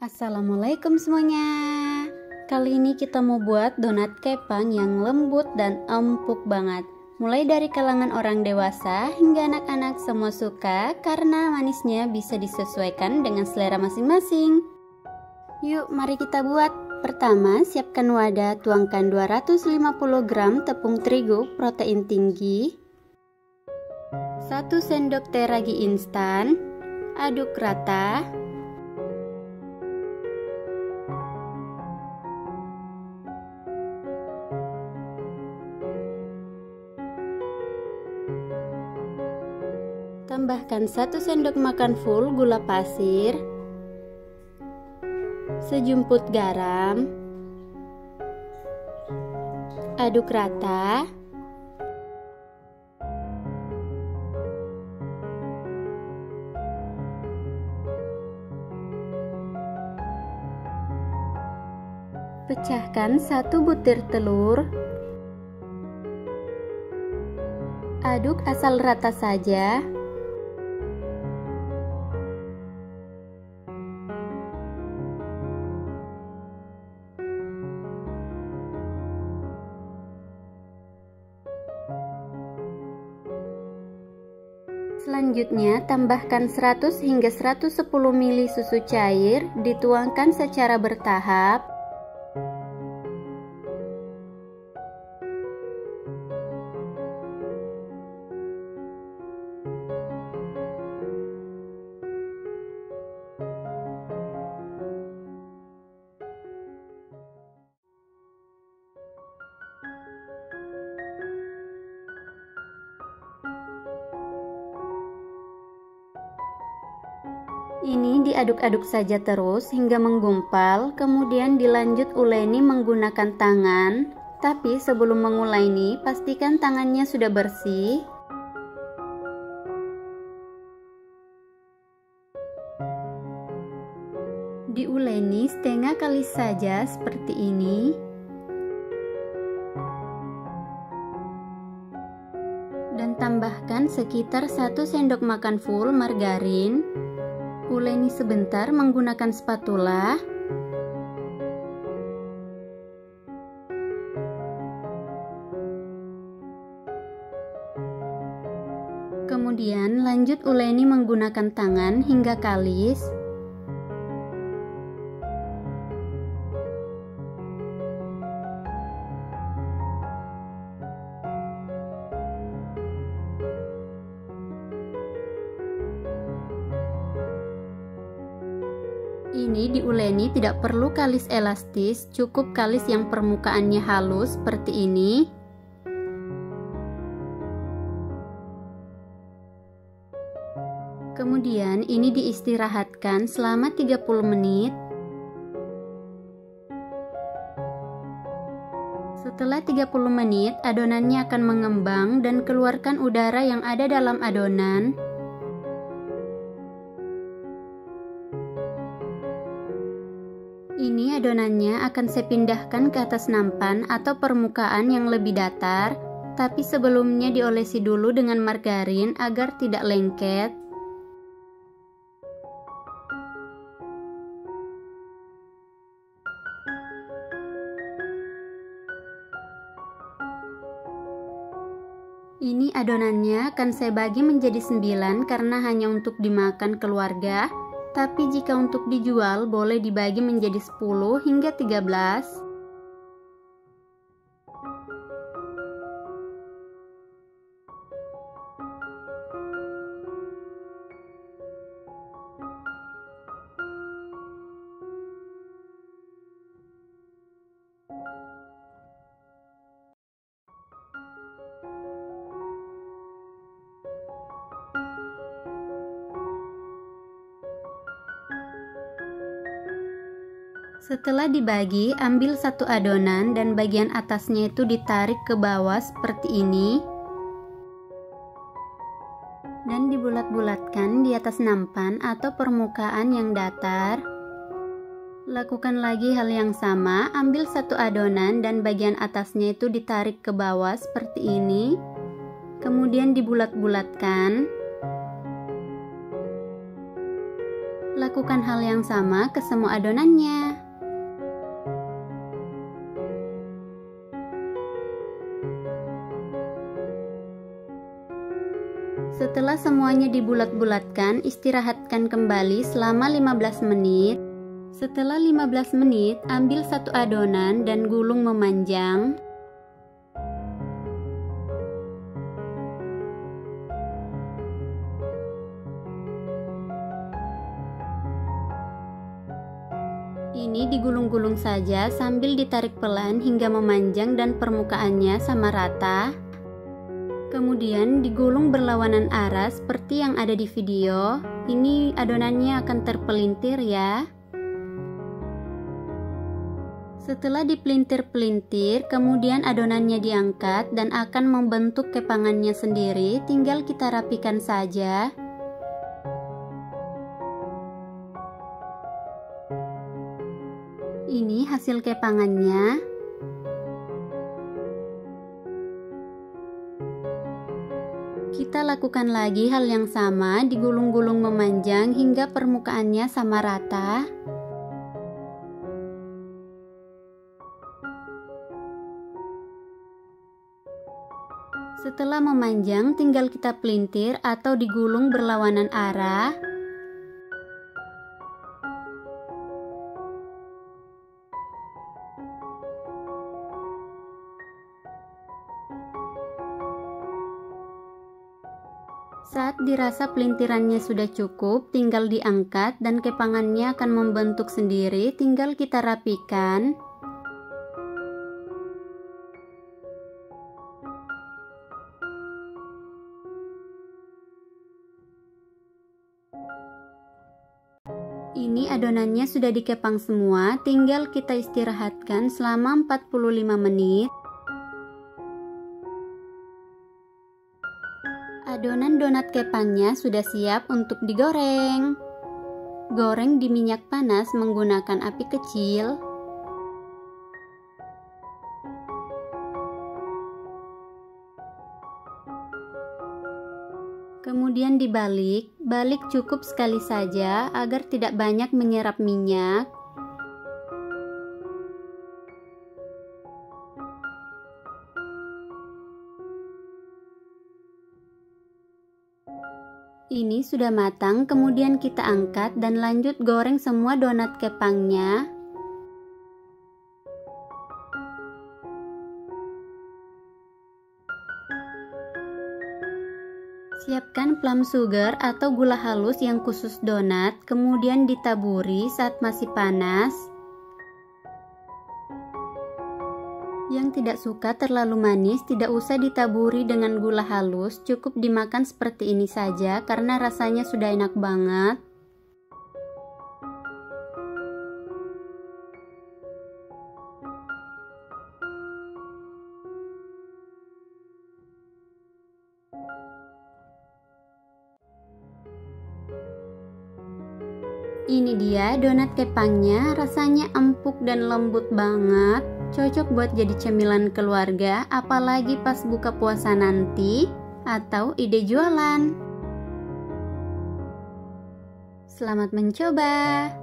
Assalamualaikum semuanya. Kali ini kita mau buat donat kepang yang lembut dan empuk banget. Mulai dari kalangan orang dewasa hingga anak-anak semua suka karena manisnya bisa disesuaikan dengan selera masing-masing. Yuk mari kita buat. Pertama, siapkan wadah, tuangkan 250 gram tepung terigu protein tinggi, 1 sendok teh ragi instan, aduk rata. Tambahkan 1 sendok makan full gula pasir, sejumput garam, aduk rata. Pecahkan 1 butir telur, aduk asal rata saja. Selanjutnya, tambahkan 100 hingga 110 ml susu cair, dituangkan secara bertahap. Ini diaduk-aduk saja terus hingga menggumpal, kemudian dilanjut uleni menggunakan tangan. Tapi sebelum menguleni, pastikan tangannya sudah bersih. Diuleni setengah kali saja seperti ini. Dan tambahkan sekitar 1 sendok makan full margarin. Uleni sebentar menggunakan spatula. Kemudian lanjut uleni menggunakan tangan hingga kalis. Ini diuleni tidak perlu kalis elastis, cukup kalis yang permukaannya halus seperti ini. Kemudian ini diistirahatkan selama 30 menit. Setelah 30 menit, adonannya akan mengembang dan keluarkan udara yang ada dalam adonan. Ini adonannya akan saya pindahkan ke atas nampan atau permukaan yang lebih datar, tapi sebelumnya diolesi dulu dengan margarin agar tidak lengket. Ini adonannya akan saya bagi menjadi 9 karena hanya untuk dimakan keluarga. Tapi jika untuk dijual boleh dibagi menjadi 10 hingga 13. Setelah dibagi, ambil satu adonan dan bagian atasnya itu ditarik ke bawah seperti ini. Dan dibulat-bulatkan di atas nampan atau permukaan yang datar. Lakukan lagi hal yang sama, ambil satu adonan dan bagian atasnya itu ditarik ke bawah seperti ini. Kemudian dibulat-bulatkan. Lakukan hal yang sama ke semua adonannya. Setelah semuanya dibulat-bulatkan, istirahatkan kembali selama 15 menit. Setelah 15 menit, ambil satu adonan dan gulung memanjang. Ini digulung-gulung saja sambil ditarik pelan hingga memanjang dan permukaannya sama rata. Kemudian digulung berlawanan arah seperti yang ada di video. Ini adonannya akan terpelintir ya. Setelah dipelintir-pelintir, kemudian adonannya diangkat dan akan membentuk kepangannya sendiri. Tinggal kita rapikan saja. Ini hasil kepangannya. Kita lakukan lagi hal yang sama, digulung-gulung memanjang hingga permukaannya sama rata. Setelah memanjang, tinggal kita pelintir atau digulung berlawanan arah. Saat dirasa pelintirannya sudah cukup, tinggal diangkat dan kepangannya akan membentuk sendiri, tinggal kita rapikan. Ini adonannya sudah dikepang semua, tinggal kita istirahatkan selama 45 menit. Adonan donat kepangnya sudah siap untuk digoreng. Goreng di minyak panas menggunakan api kecil. Kemudian dibalik, balik cukup sekali saja agar tidak banyak menyerap minyak. Ini sudah matang, kemudian kita angkat dan lanjut goreng semua donat kepangnya. Siapkan plum sugar atau gula halus yang khusus donat, kemudian ditaburi saat masih panas. Yang tidak suka terlalu manis tidak usah ditaburi dengan gula halus, cukup dimakan seperti ini saja karena rasanya sudah enak banget. Ini dia donat kepangnya, rasanya empuk dan lembut banget. Cocok buat jadi cemilan keluarga, apalagi pas buka puasa nanti atau ide jualan. Selamat mencoba.